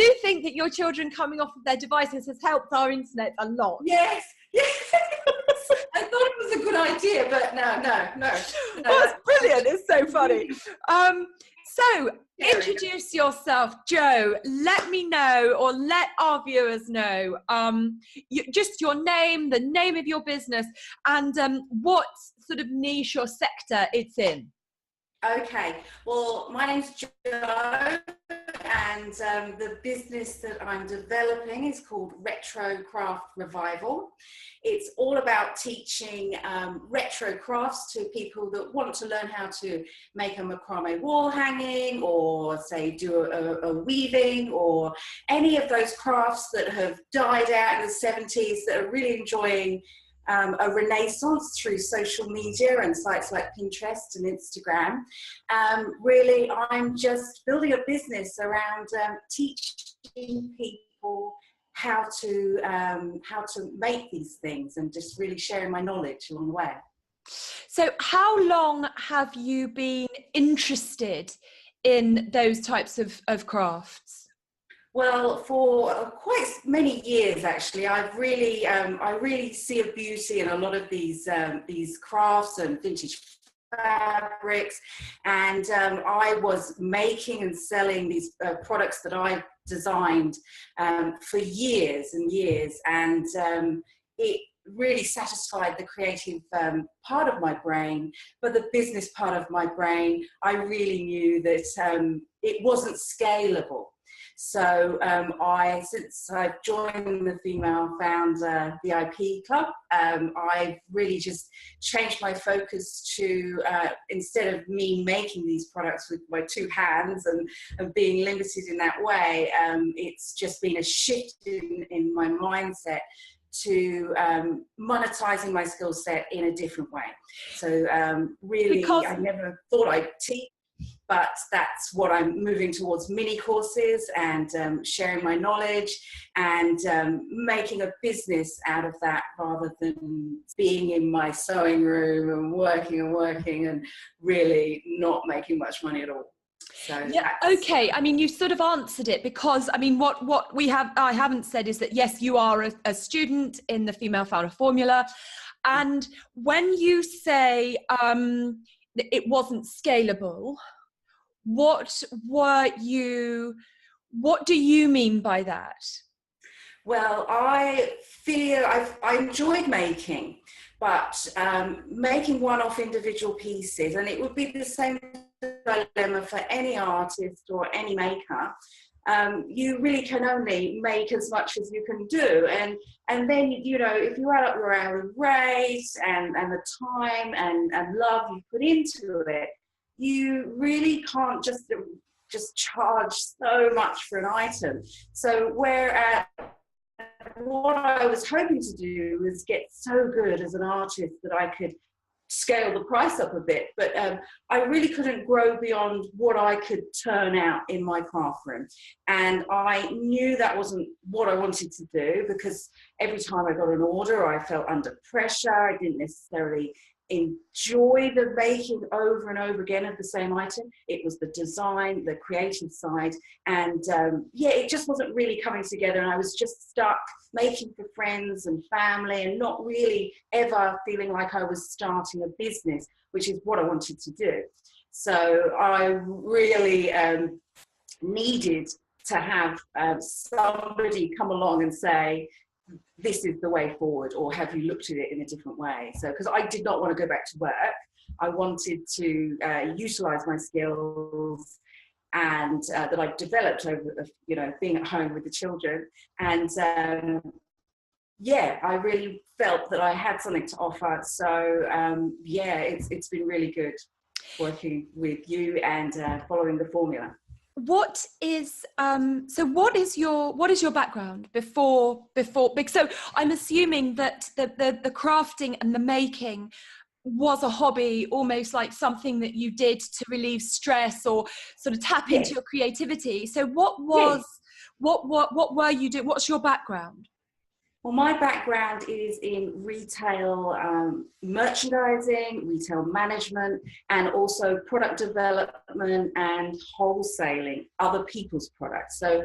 do think that your children coming off of their devices has helped our internet a lot. Yes, yes. I thought it was a good idea, but no. That's brilliant. It's so funny. So introduce yourself, Joe. Let me know, or let our viewers know, just your name, the name of your business, and what sort of niche or sector it's in. Okay, well, my name's Jo, and the business that I'm developing is called Retro Craft Revival. It's all about teaching retro crafts to people that want to learn how to make a macrame wall hanging, or say do a weaving, or any of those crafts that have died out in the 70s that are really enjoying a renaissance through social media and sites like Pinterest and Instagram. Really, I'm just building a business around teaching people how to make these things, and just really sharing my knowledge along the way. So how long have you been interested in those types of crafts? Well, for quite many years, actually. I really see a beauty in a lot of these crafts and vintage fabrics, and I was making and selling these products that I designed for years and years, and it really satisfied the creative part of my brain, but the business part of my brain, I really knew that it wasn't scalable. So since I've joined the Female Founder VIP Club, I've really just changed my focus to, instead of me making these products with my two hands and being limited in that way, it's just been a shift in my mindset to monetizing my skill set in a different way. So really, I never thought I'd teach, but that's what I'm moving towards: mini courses and sharing my knowledge and making a business out of that, rather than being in my sewing room and working and really not making much money at all. So yeah, okay. I mean, you sort of answered it, because I mean, what I haven't said is that yes, you are a student in the Female Founder Formula, and when you say it wasn't scalable, what do you mean by that? Well, I feel I enjoyed making, but making one-off individual pieces, and it would be the same dilemma for any artist or any maker. You really can only make as much as you can do, and then, you know, if you add up your hourly rate and the time and love you put into it, you really can't just charge so much for an item. So what I was hoping to do was get so good as an artist that I could scale the price up a bit, but I really couldn't grow beyond what I could turn out in my craft room. And I knew that wasn't what I wanted to do, because every time I got an order, I felt under pressure. I didn't necessarily enjoy the making over and over again of the same item. It was the design, the creative side, and it just wasn't really coming together, and I was just stuck making for friends and family and not really ever feeling like I was starting a business, which is what I wanted to do. So I really needed to have somebody come along and say, this is the way forward, or have you looked at it in a different way? So, because I did not want to go back to work, I wanted to utilize my skills and that I've developed over, you know, being at home with the children. And I really felt that I had something to offer. So it's been really good working with you and following the formula. What is your background before? So I'm assuming that the crafting and the making was a hobby, almost like something that you did to relieve stress or sort of tap into your creativity. So what were you doing? What's your background? Well, my background is in retail merchandising, retail management, and also product development and wholesaling other people's products. So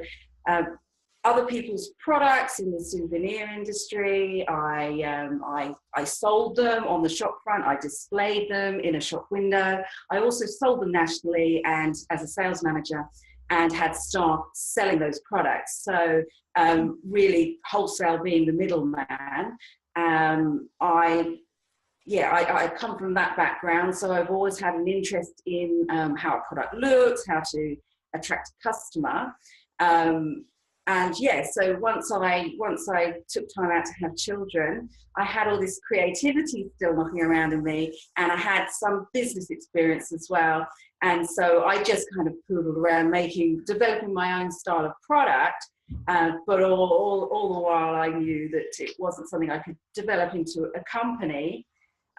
other people's products in the souvenir industry. I sold them on the shop front. I displayed them in a shop window. I also sold them nationally and as a sales manager, and had staff selling those products. So really wholesale being the middleman. I come from that background, so I've always had an interest in how a product looks, how to attract a customer. So once I took time out to have children, I had all this creativity still knocking around in me, and I had some business experience as well. And so I just kind of poodled around developing my own style of product, but all the while I knew that it wasn't something I could develop into a company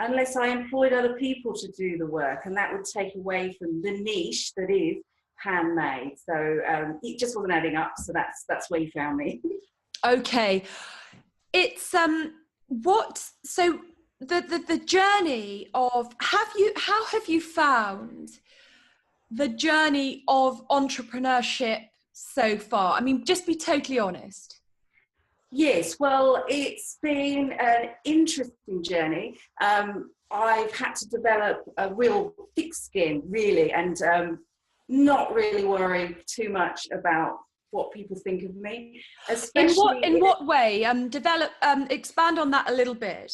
unless I employed other people to do the work, and that would take away from the niche that is handmade. So it just wasn't adding up. So that's where you found me. Okay, it's so the journey of how have you found the journey of entrepreneurship so far? I mean, just be totally honest. Yes, well, it's been an interesting journey. I've had to develop a real thick skin, really, and not really worry too much about what people think of me. Especially in what way? Expand on that a little bit.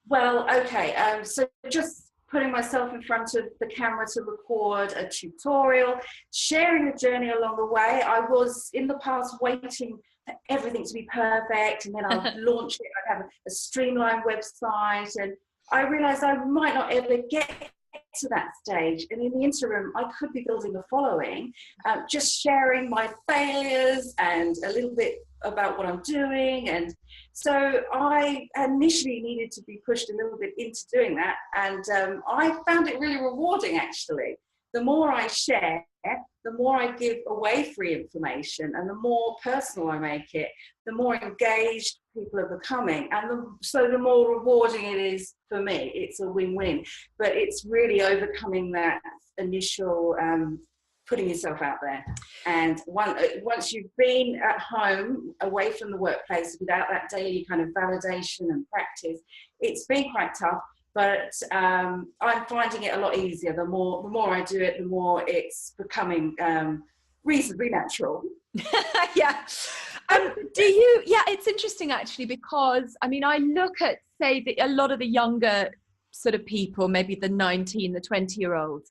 Well, okay. So just putting myself in front of the camera to record a tutorial, sharing a journey along the way. I was in the past waiting for everything to be perfect, and then I'd launch it. I'd have a streamlined website, and I realized I might not ever get to that stage. And in the interim, I could be building a following, just sharing my failures and a little bit about what I'm doing. And so I initially needed to be pushed a little bit into doing that. And I found it really rewarding, actually. The more I share, the more I give away free information, and the more personal I make it, the more engaged people are becoming, and so the more rewarding it is for me. It's a win-win, but it's really overcoming that initial putting yourself out there. And once you've been at home, away from the workplace, without that daily kind of validation and practice, it's been quite tough. But I'm finding it a lot easier. The more I do it, the more it's becoming reasonably natural. Yeah. Yeah, it's interesting actually, because I mean, I look at, say, a lot of the younger sort of people, maybe the 19, the 20-year-olds,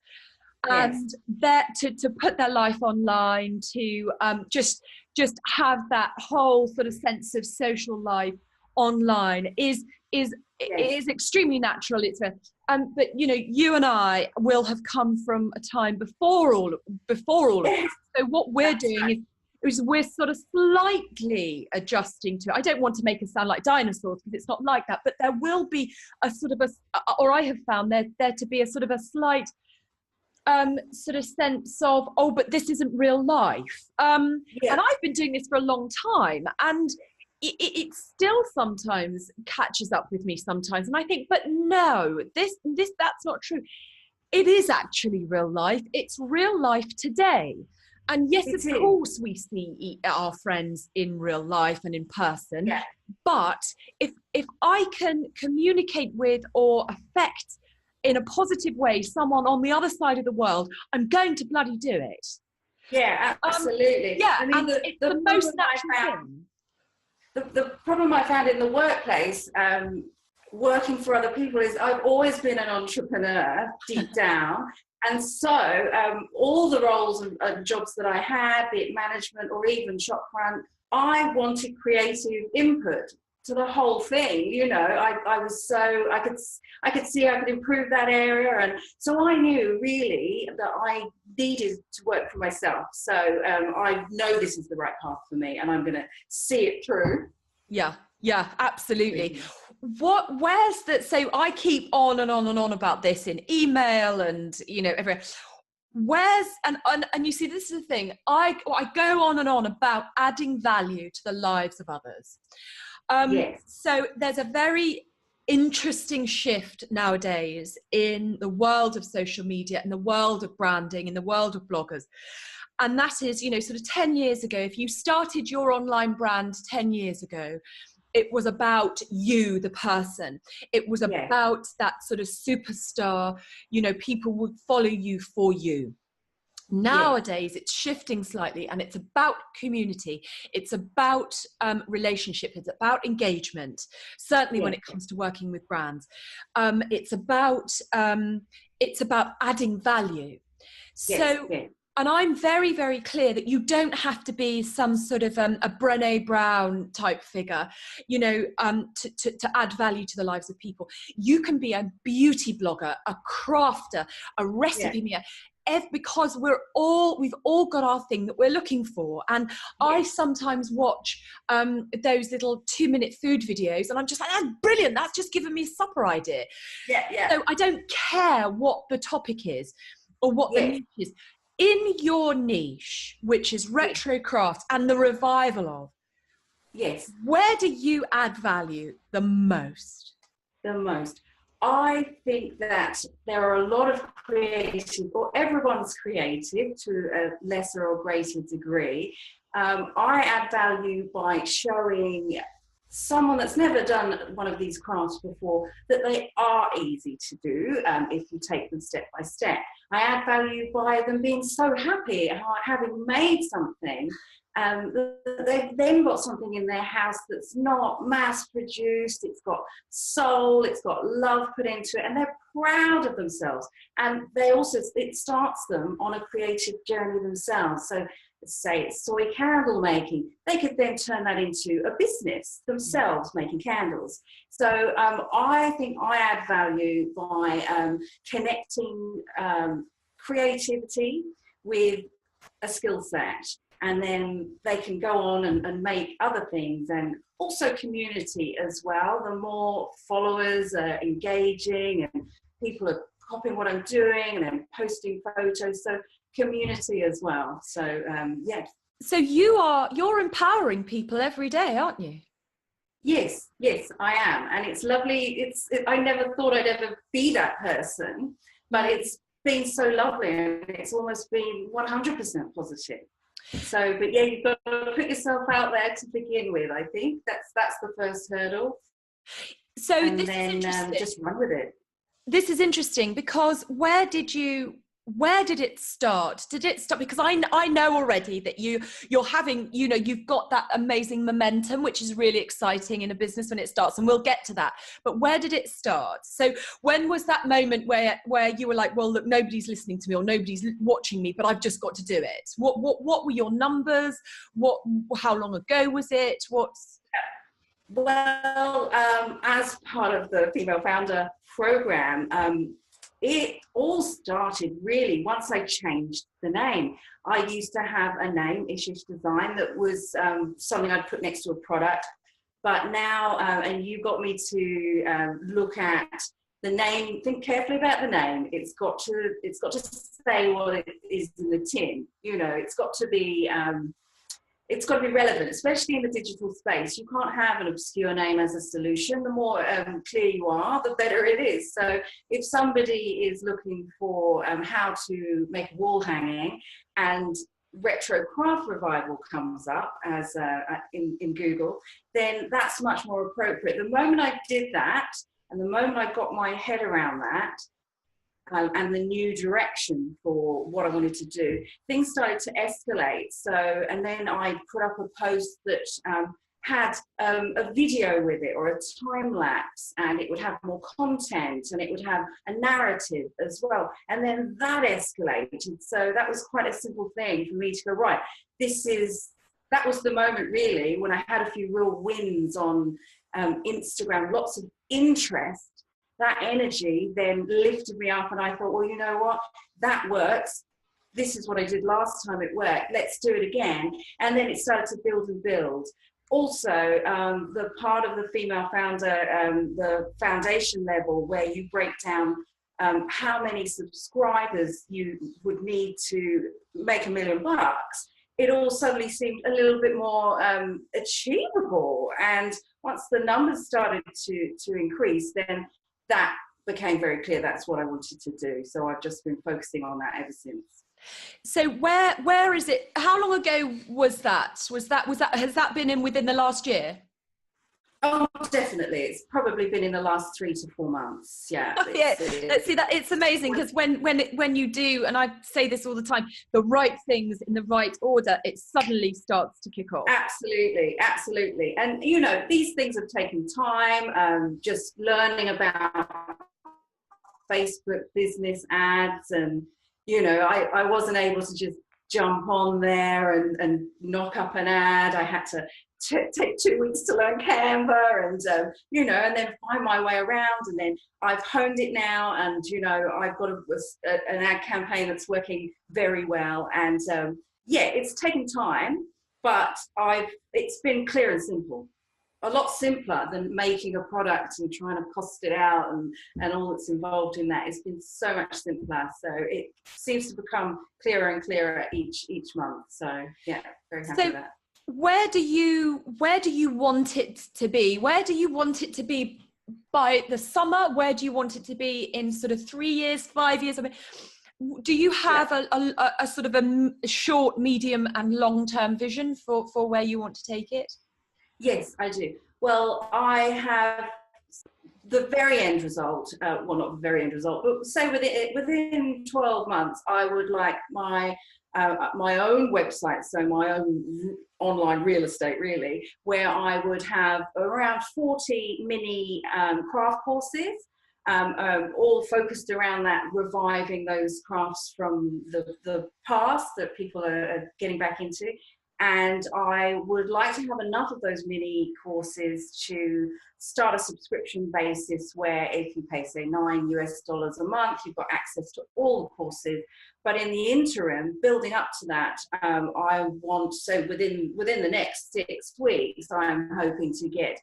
and that to put their life online, to just have that whole sort of sense of social life online is extremely natural. It's but you know, you and I will have come from a time before all of this. So what we're doing is we're sort of slightly adjusting to. I don't want to make us sound like dinosaurs, because it's not like that. But there will be a sort of or I have found there to be a sort of a slight sort of sense of, oh, but this isn't real life. And I've been doing this for a long time, and it still sometimes catches up with me sometimes, and I think, but no, this that's not true. It is actually real life. It's real life today. And yes, of course, we see our friends in real life and in person. Yeah. But if I can communicate with or affect in a positive way someone on the other side of the world, I'm going to bloody do it. Yeah, absolutely. Yeah, I mean, it's the most natural thing. The problem I found in the workplace, working for other people, is I've always been an entrepreneur deep down. And so all the roles and jobs that I had, be it management or even shop front, I wanted creative input to the whole thing. You know, I could see I could improve that area. And so I knew really that I needed to work for myself. So I know this is the right path for me, and I'm going to see it through. Yeah, absolutely. Where's that? So I keep on and on and on about this in email and, you know, everywhere. Where's, and you see, this is the thing, I go on and on about adding value to the lives of others. So there's a very interesting shift nowadays in the world of social media, in the world of branding, in the world of bloggers. And that is, you know, sort of 10 years ago, if you started your online brand 10 years ago, it was about you, the person. It was about that sort of superstar, you know, people would follow you for you. Nowadays, it's shifting slightly, and it's about community. It's about relationship. It's about engagement. Certainly, when it comes to working with brands, it's about adding value. So, and I'm very, very clear that you don't have to be some sort of a Brené Brown type figure, you know, to add value to the lives of people. You can be a beauty blogger, a crafter, a recipe maker. Because we've all got our thing that we're looking for. And I sometimes watch those little 2-minute food videos, and I'm just like, that's brilliant, that's just given me a supper idea. So I don't care what the topic is or what the niche is. In your niche, which is retro craft and the revival of, where do you add value the most? I think that there are a lot of creative, or everyone's creative to a lesser or greater degree. I add value by showing someone that's never done one of these crafts before that they are easy to do if you take them step by step. I add value by them being so happy having made something. They've then got something in their house that's not mass produced. It's got soul, it's got love put into it, and they're proud of themselves. And it starts them on a creative journey themselves. So say it's soy candle making, they could then turn that into a business themselves, making candles. So I think I add value by connecting creativity with a skill set. And then they can go on and make other things, and also community as well. The more followers are engaging and people are copying what I'm doing and then posting photos, so community as well. So So you're empowering people every day, aren't you? Yes, I am, and it's lovely. I never thought I'd ever be that person, but it's been so lovely, and it's almost been 100% positive. So, but you've got to put yourself out there to begin with. I think that's the first hurdle. So and this then, is interesting. Just run with it. This is interesting because where did it start? Did it start? Because I know already that you're having, you know, you've got that amazing momentum, which is really exciting in a business when it starts, and we'll get to that. But where did it start? So when was that moment where you were like, well, look, nobody's listening to me or nobody's watching me, but I've just got to do it? What were your numbers? How long ago was it? Well, as part of the Female Founder program, it all started really once I changed the name. I used to have a name, Ishish Design, that was something I'd put next to a product. But now, and you got me to look at the name, think carefully about the name. It's got to say what it is in the tin. You know, it's got to be relevant, especially in the digital space. You can't have an obscure name as a solution. The more clear you are, the better it is. So if somebody is looking for how to make a wall hanging and retro craft revival comes up as in Google, then that's much more appropriate. The moment I did that, and the moment I got my head around that, and the new direction for what I wanted to do, things started to escalate. So, and then I put up a post that had a video with it, or a time lapse, and it would have more content, and it would have a narrative as well. And then that escalated. So that was quite a simple thing for me to go, right, that was the moment really when I had a few real wins on Instagram, lots of interest. That energy then lifted me up, and I thought, well, you know what, that works. This is what I did last time, it worked. Let's do it again. And then it started to build and build. Also, the part of the Female Founder, the foundation level, where you break down how many subscribers you would need to make $1 million. it all suddenly seemed a little bit more achievable. And once the numbers started to increase, then that became very clear that's what I wanted to do. So I've just been focusing on that ever since. So where is it? How long ago was that? Has that been within the last year? Oh, definitely. It's probably been in the last 3 to 4 months. Yeah. Yeah. See, that it's amazing, because when you do, and I say this all the time, the right things in the right order, it suddenly starts to kick off. Absolutely, absolutely. And you know, these things have taken time. Just learning about Facebook business ads, and you know, I wasn't able to just jump on there and knock up an ad. I had to take 2 weeks to learn Canva, and you know, and then find my way around. And then I've honed it now, and you know, I've got an ad campaign that's working very well. And yeah, it's taken time, but it's been clear and simple. A lot simpler than making a product and trying to cost it out and all that's involved in that. It's been so much simpler. So it seems to become clearer and clearer each month. So yeah, very happy with that. Where do you want it to be? Where do you want it to be by the summer? Where do you want it to be in sort of 3 years, 5 years? I mean, do you have a sort of a short, medium and long-term vision for where you want to take it? Yes, I do. Well, I have the very end result, well, not the very end result, but say within 12 months, I would like my own website, so my own online real estate, really, where I would have around 40 mini craft courses, all focused around that, reviving those crafts from the past that people are getting back into. And I would like to have enough of those mini courses to start a subscription basis where if you pay, say, $9 a month, you've got access to all the courses. But in the interim, building up to that, I want, so within the next 6 weeks, I'm hoping to get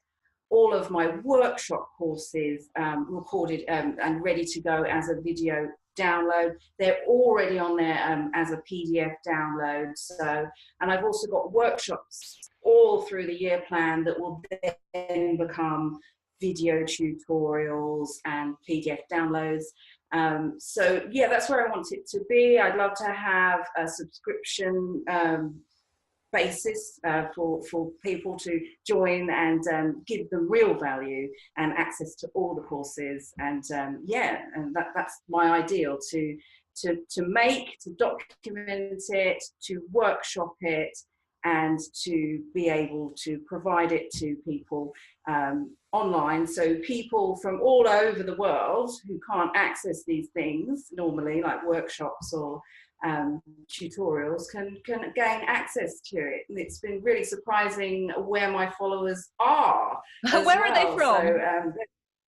all of my workshop courses recorded and ready to go as a video download. They're already on there as a PDF download. So, and I've also got workshops all through the year plan that will then become video tutorials and PDF downloads. So yeah, that's where I want it to be. I'd love to have a subscription basis for people to join and give them real value and access to all the courses. And yeah, and that's my ideal, to make, to document it, to workshop it, and to be able to provide it to people online. So people from all over the world who can't access these things normally, like workshops or tutorials, can gain access to it. And it's been really surprising where my followers are. Where are they from?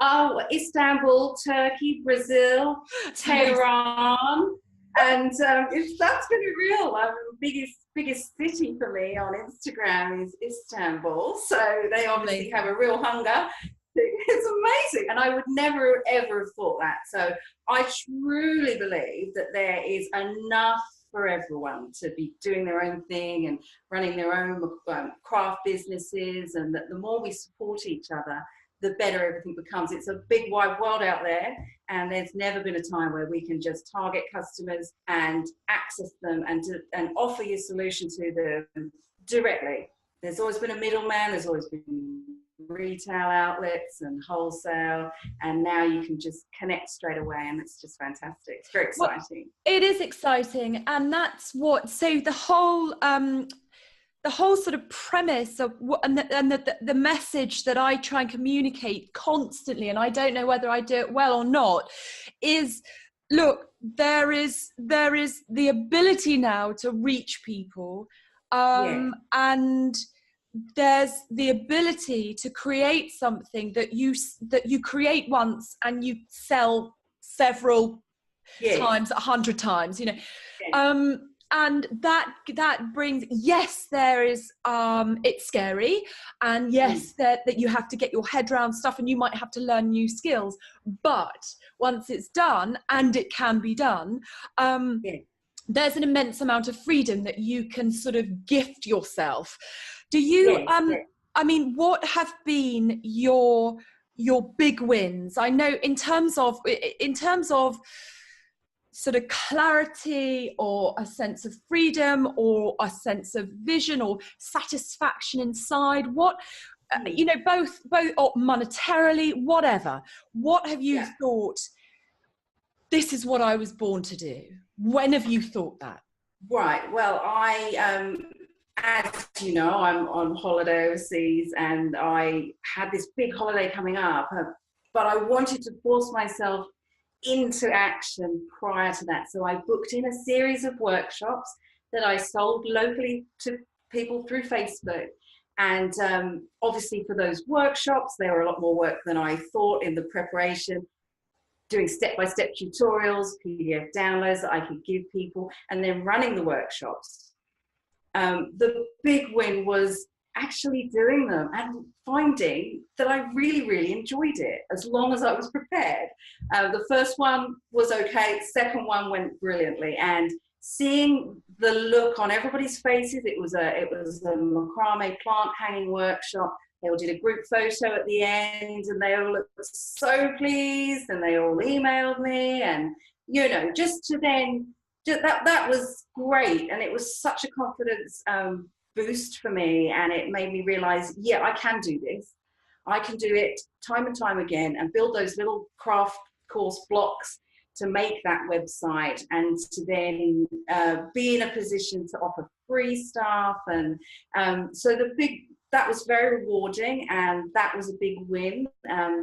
So, Istanbul, Turkey, Brazil, Tehran. And that's been real. Biggest city for me on Instagram is Istanbul. So they obviously have a real hunger. It's amazing. And I would never, ever have thought that. So I truly believe that there is enough for everyone to be doing their own thing and running their own craft businesses, and that the more we support each other, the better everything becomes. It's a big wide world out there, and there's never been a time where we can just target customers and access them and offer your solution to them directly. There's always been a middleman, there's always been retail outlets and wholesale, and now you can just connect straight away, and it's just fantastic. It's very exciting. Well, it is exciting, and that's what, so the whole sort of premise of the message that I try and communicate constantly, and I don't know whether I do it well or not, is, look, there is the ability now to reach people, and there's the ability to create something that you create once and you sell several times, 100 times, you know. And that brings, yes, there is, it's scary, and yes, that you have to get your head around stuff, and you might have to learn new skills, but once it's done, and it can be done, there's an immense amount of freedom that you can sort of gift yourself. Do you, I mean, what have been your big wins? I know in terms of sort of clarity or a sense of freedom or a sense of vision or satisfaction inside, what, you know, both or monetarily, whatever, what have you thought, this is what I was born to do? When have you thought that? Right. Well, as you know, I'm on holiday overseas, and I had this big holiday coming up, but I wanted to force myself into action prior to that. So I booked in a series of workshops that I sold locally to people through Facebook. And obviously for those workshops, there were a lot more work than I thought in the preparation, doing step-by-step tutorials, PDF downloads that I could give people, and then running the workshops. The big win was actually doing them and finding that I really, really enjoyed it as long as I was prepared. The first one was okay, the second one went brilliantly, and seeing the look on everybody's faces, it was a macrame plant hanging workshop. They all did a group photo at the end, and they all looked so pleased, and they all emailed me, and you know, just that was great, and it was such a confidence boost for me, and it made me realize, yeah, I can do this. I can do it time and time again, and build those little craft course blocks to make that website, and to then be in a position to offer free stuff. And so that was very rewarding, and that was a big win,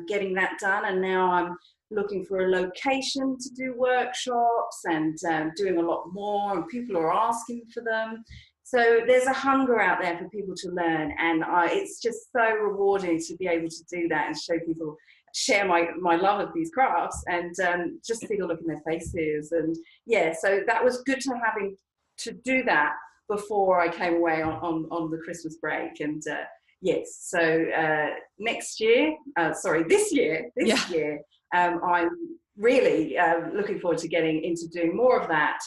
getting that done. And now I'm looking for a location to do workshops, and doing a lot more, and people are asking for them. So there's a hunger out there for people to learn, and it's just so rewarding to be able to do that and show people, share my love of these crafts, and just see the look in their faces. And yeah, so that was good to having to do that before I came away on the Christmas break. And yes, so this year, I'm really looking forward to getting into doing more of that,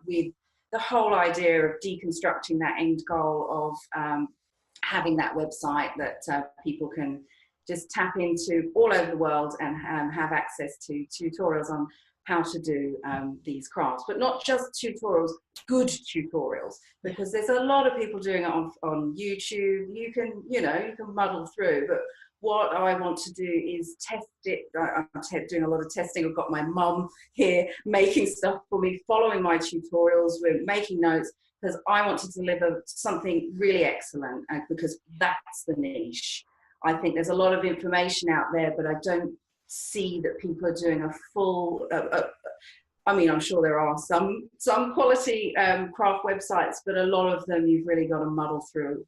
with the whole idea of deconstructing that end goal of having that website that people can just tap into all over the world, and have access to tutorials on how to do these crafts. But not just tutorials, good tutorials, because there's a lot of people doing it on YouTube. You can muddle through, but what I want to do is test it. I'm doing a lot of testing. I've got my mum here making stuff for me, following my tutorials, we're making notes, because I want to deliver something really excellent, because that's the niche. I think there's a lot of information out there, but I don't see that people are doing a full, I mean, I'm sure there are some quality craft websites, but a lot of them you've really got to muddle through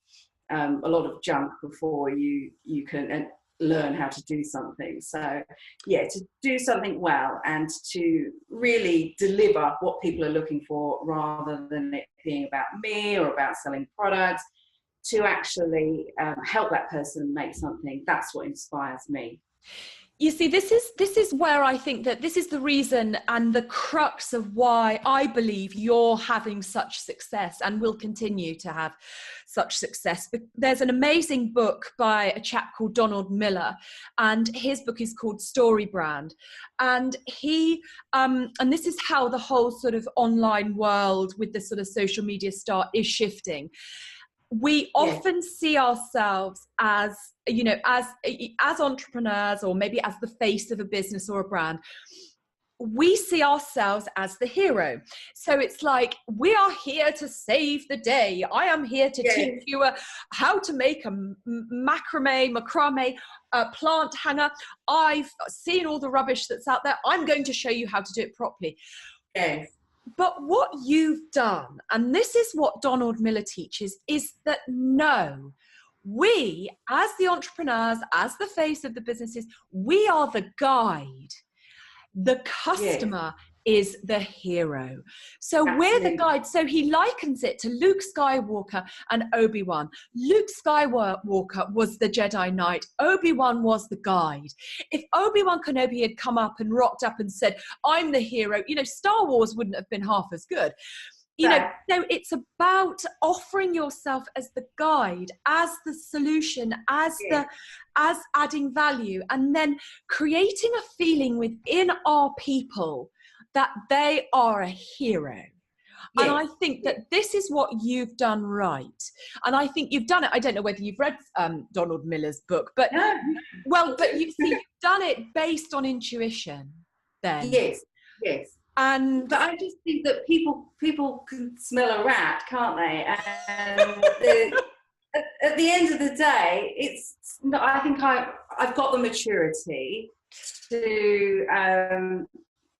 a lot of junk before you can learn how to do something. So yeah, to do something well and to really deliver what people are looking for, rather than it being about me or about selling products, to actually help that person make something, that's what inspires me. You see, this is where I think that this is the reason and the crux of why I believe you're having such success and will continue to have such success. There's an amazing book by a chap called Donald Miller, and his book is called Story Brand. And he, and this is how the whole sort of online world with the sort of social media start is shifting. We often see ourselves as, you know, as entrepreneurs, or maybe as the face of a business or a brand. We see ourselves as the hero. So it's like, we are here to save the day. I am here to teach you how to make a macrame plant hanger. I've seen all the rubbish that's out there. I'm going to show you how to do it properly. Yes. But what you've done, and this is what Donald Miller teaches, is that no, we as the entrepreneurs, as the face of the businesses, we are the guide. The customer is the hero. So we're the guide. So he likens it to Luke Skywalker and Obi-Wan. Luke Skywalker was the Jedi Knight. Obi-Wan was the guide. If Obi-Wan Kenobi had come up and rocked up and said, I'm the hero, you know, Star Wars wouldn't have been half as good. you know, so it's about offering yourself as the guide, as the solution, as as adding value, and then creating a feeling within our people that they are a hero. And I think that this is what you've done right. And I think you've done it. I don't know whether you've read Donald Miller's book, but but you see, you've done it based on intuition then. Yes. And but I just think that people can smell a rat, can't they? And at the end of the day, it's not, I think I've got the maturity to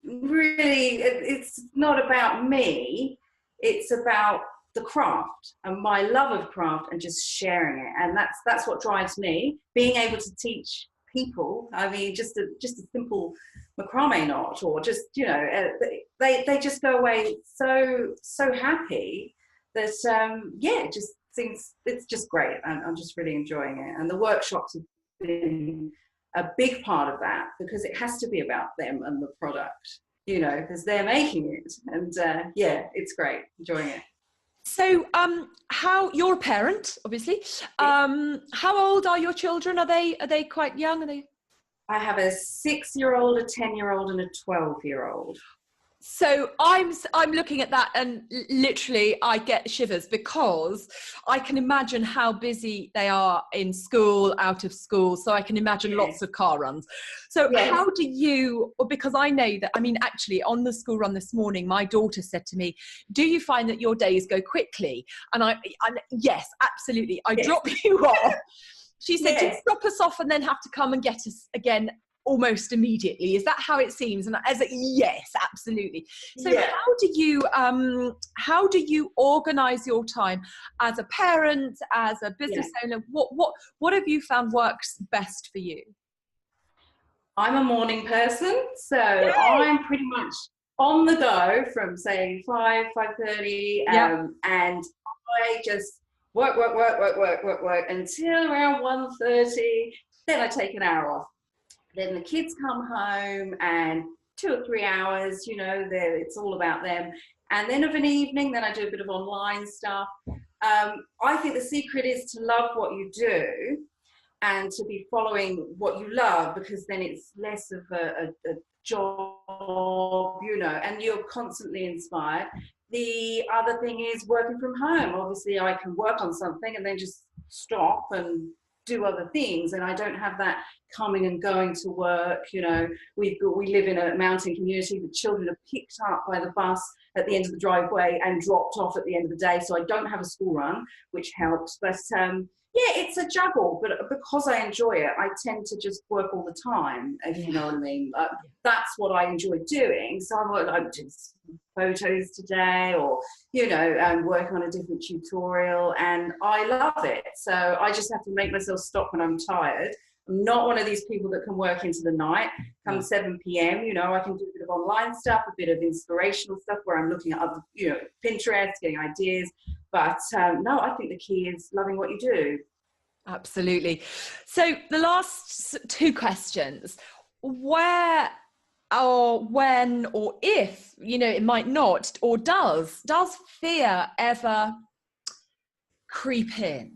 really. It's not about me. It's about the craft and my love of craft and just sharing it, and that's what drives me. Being able to teach people. I mean, just a simple macrame knot, or just, you know, they just go away so happy that it just seems, it's just great. I'm just really enjoying it, and the workshops have been a big part of that, because it has to be about them and the product, you know, because they're making it, and it's great, enjoying it. So, how, you're a parent, obviously. How old are your children? Are they quite young? Are they? I have a 6-year-old, a 10-year-old, and a 12-year-old. So I'm looking at that, and literally I get shivers, because I can imagine how busy they are in school, out of school. So I can imagine lots of car runs. So how do you, because I know that, I mean, actually on the school run this morning, my daughter said to me, do you find that your days go quickly? And yes, absolutely. I drop you off. She said, you drop us off and then have to come and get us again almost immediately. Is that how it seems? And I was like, yes, absolutely. So how do you organize your time as a parent, as a business owner? What have you found works best for you? I'm a morning person, so I'm pretty much on the go from, say, 5:30, and I just work until around 1:30. Then I take an hour off. Then the kids come home, and 2 or 3 hours, you know, it's all about them. And then of an evening, then I do a bit of online stuff. I think the secret is to love what you do and to be following what you love, because then it's less of a job, you know, and you're constantly inspired. The other thing is working from home. Obviously, I can work on something and then just stop and do other things, and I don't have that coming and going to work. You know, we live in a mountain community. The children are picked up by the bus at the end of the driveway and dropped off at the end of the day, so I don't have a school run, which helps. But it's a juggle, but because I enjoy it, I tend to just work all the time, if you know what I mean. That's what I enjoy doing. So I'm doing photos today, or, you know, working on a different tutorial, and I love it. So I just have to make myself stop when I'm tired. I'm not one of these people that can work into the night. Come 7 p.m, you know, I can do a bit of online stuff, a bit of inspirational stuff where I'm looking at other, you know, Pinterest, getting ideas. But no, I think the key is loving what you do. Absolutely. So the last 2 questions: where or when or if, you know, it might not, or does fear ever creep in?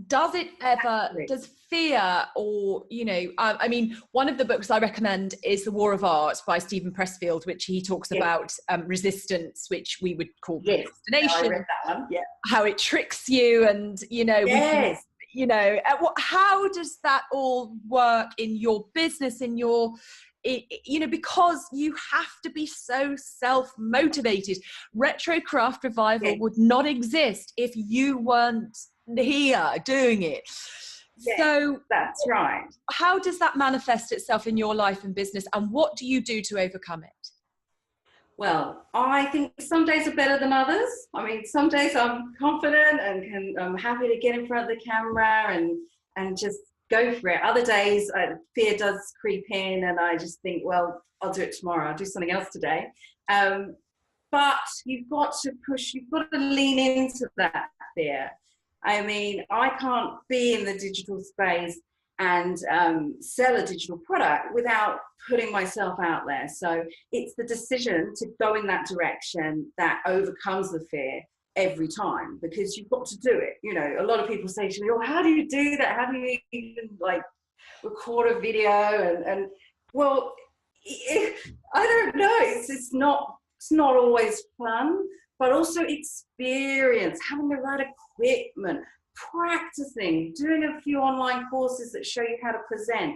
Does it ever, does fear, or, you know, I mean, one of the books I recommend is The War of Art by Stephen Pressfield, which he talks about resistance, which we would call procrastination. I read that one. How it tricks you, and, you know, you know, how does that all work in your business, in your, you know, because you have to be so self-motivated. Retro Craft Revival would not exist if you weren't here doing it. So that's right. How does that manifest itself in your life and business, and what do you do to overcome it? Well, I think some days are better than others. I mean, some days I'm confident and I'm happy to get in front of the camera and just go for it. Other days, fear does creep in, and I just think, well, I'll do it tomorrow. I'll do something else today. But you've got to push. You've got to lean into that fear. I mean, I can't be in the digital space and sell a digital product without putting myself out there. So it's the decision to go in that direction that overcomes the fear every time, because you've got to do it. You know, a lot of people say to me, oh, how do you do that? How do you even like record a video? And well, I don't know. It's not always fun, but also experience, having the right equipment, practicing, doing a few online courses that show you how to present,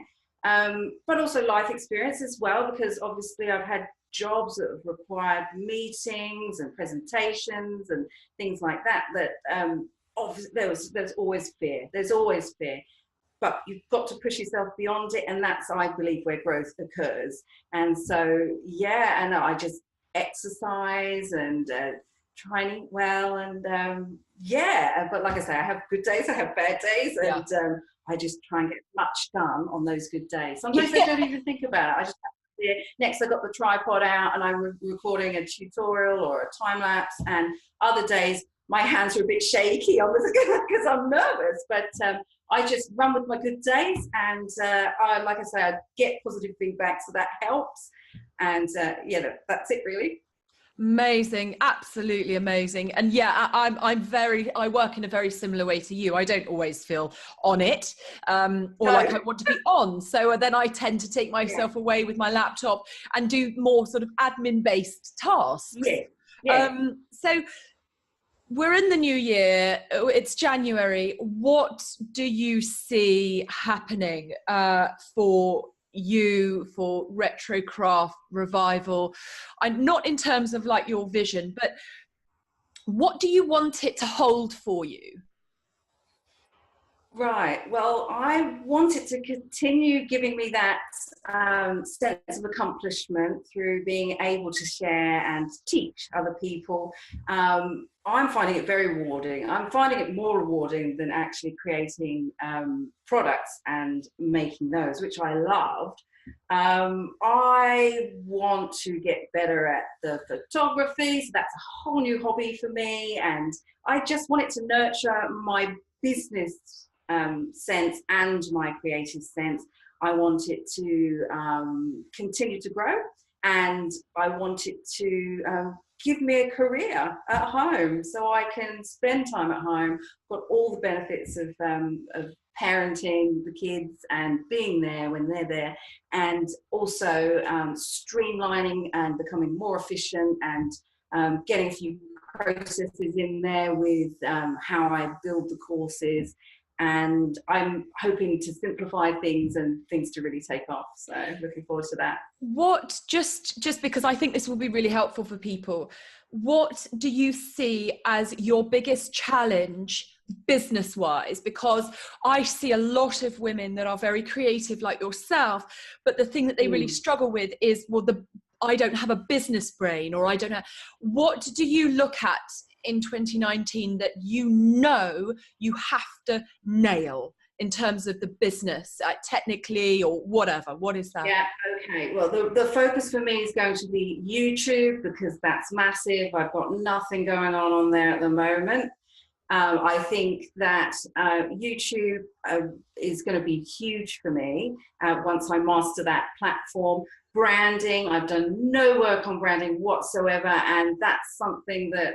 but also life experience as well, because obviously I've had jobs that have required meetings and presentations and things like that, obviously there's always fear. There's always fear. But you've got to push yourself beyond it, and that's, I believe, where growth occurs. And so, yeah, and I just exercise and try and eat well, and yeah. But like I say, I have good days, I have bad days, and I just try and get much done on those good days. Sometimes I don't even think about it. I just have to, next I got the tripod out and I'm recording a tutorial or a time lapse, and other days my hands are a bit shaky because I'm nervous, but I just run with my good days, and like I say, I get positive feedback, so that helps. And yeah, that's it really. Amazing, absolutely amazing. And yeah, I work in a very similar way to you. I don't always feel on it, or like I want to be on. So then I tend to take myself away with my laptop and do more sort of admin-based tasks. So we're in the new year, it's January. What do you see happening for you, for Retrocraft Revival? And not in terms of like your vision, but what do you want it to hold for you? Right. Well, I want it to continue giving me that sense of accomplishment through being able to share and teach other people. I'm finding it very rewarding. I'm finding it more rewarding than actually creating products and making those, which I loved. I want to get better at the photography, so that's a whole new hobby for me, and I just want it to nurture my business sense and my creative sense. I want it to continue to grow, and I want it to give me a career at home so I can spend time at home. Got all the benefits of parenting the kids and being there when they're there, and also streamlining and becoming more efficient, and getting a few processes in there with how I build the courses. And I'm hoping to simplify things and things to really take off. So looking forward to that. What, just because I think this will be really helpful for people, what do you see as your biggest challenge business-wise? Because I see a lot of women that are very creative like yourself, but the thing that they really struggle with is, well, I don't have a business brain, or I don't know. What do you look at in 2019 that you know you have to nail in terms of the business, technically or whatever? What is that? Yeah, okay. Well, the focus for me is going to be YouTube, because that's massive. I've got nothing going on there at the moment. I think that YouTube is going to be huge for me once I master that platform. Branding, I've done no work on branding whatsoever, and that's something that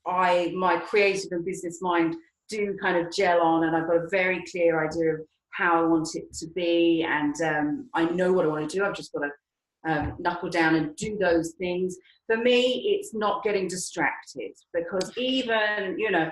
my creative and business mind do kind of gel on, and I've got a very clear idea of how I want it to be, and I know what I want to do. I've just got to knuckle down and do those things. For me, it's not getting distracted, because even, you know,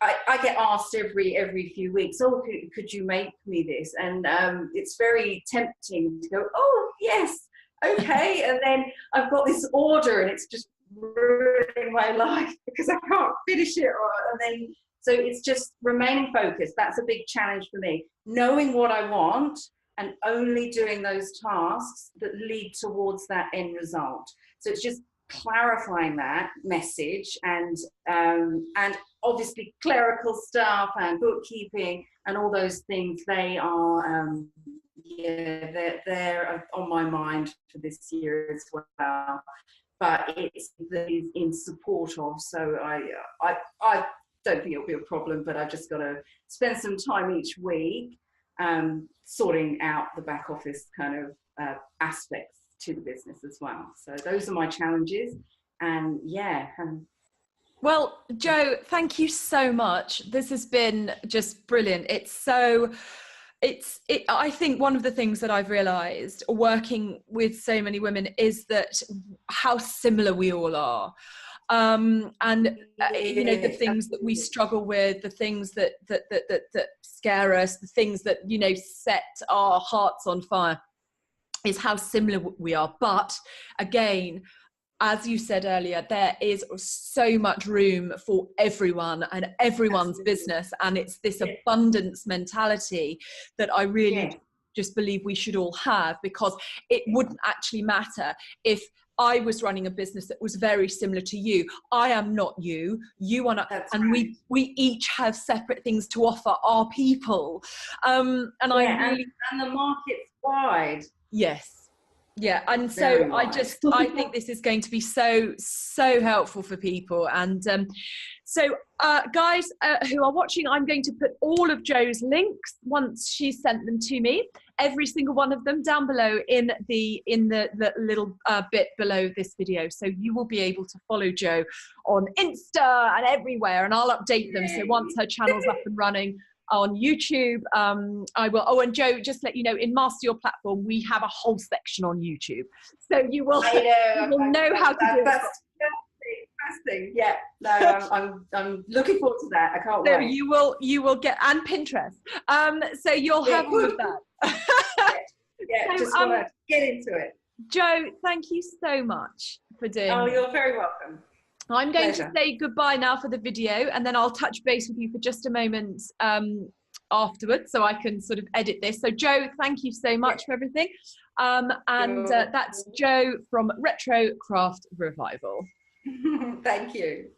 I get asked every few weeks, oh, could you make me this? And it's very tempting to go, oh, yes, okay. And then I've got this order and it's just ruining my life because I can't finish it. So it's just remaining focused. That's a big challenge for me. Knowing what I want and only doing those tasks that lead towards that end result. So it's just clarifying that message, and obviously clerical stuff and bookkeeping and all those things, they are they're on my mind for this year as well, but it's in support of, so I don't think it'll be a problem, but I've just got to spend some time each week sorting out the back office kind of aspects to the business as well. So those are my challenges. And yeah. Well, Jo, thank you so much. This has been just brilliant. I think one of the things that I've realized working with so many women is that how similar we all are. You know, the things that we struggle with, the things that scare us, the things that, you know, set our hearts on fire, is how similar we are. But again, as you said earlier, there is so much room for everyone and everyone's business, and it's this abundance mentality that I really just believe we should all have, because it wouldn't actually matter if I was running a business that was very similar to you. I am not you. You are not. And we each have separate things to offer our people. And the market's wide. Yes. Yeah. And so I think this is going to be so helpful for people. And guys who are watching, I'm going to put all of Jo's links once she sent them to me, every single one of them, down below in the little bit below this video. So you will be able to follow Jo on Insta and everywhere, and I'll update them. So once her channel's up and running on YouTube, I will. Oh, and Jo, just let you know, in Master Your Platform, we have a whole section on YouTube. So you will know how to do it. Interesting. Yeah, no, I'm looking forward to that. I can't wait. You will get, and Pinterest. So you'll have all of that. So, just want to get into it. Jo, thank you so much for doing. Oh, you're very welcome. I'm going to say goodbye now for the video, and then I'll touch base with you for just a moment afterwards, so I can sort of edit this. So Jo, thank you so much for everything. That's Jo from Retro Craft Revival. Thank you.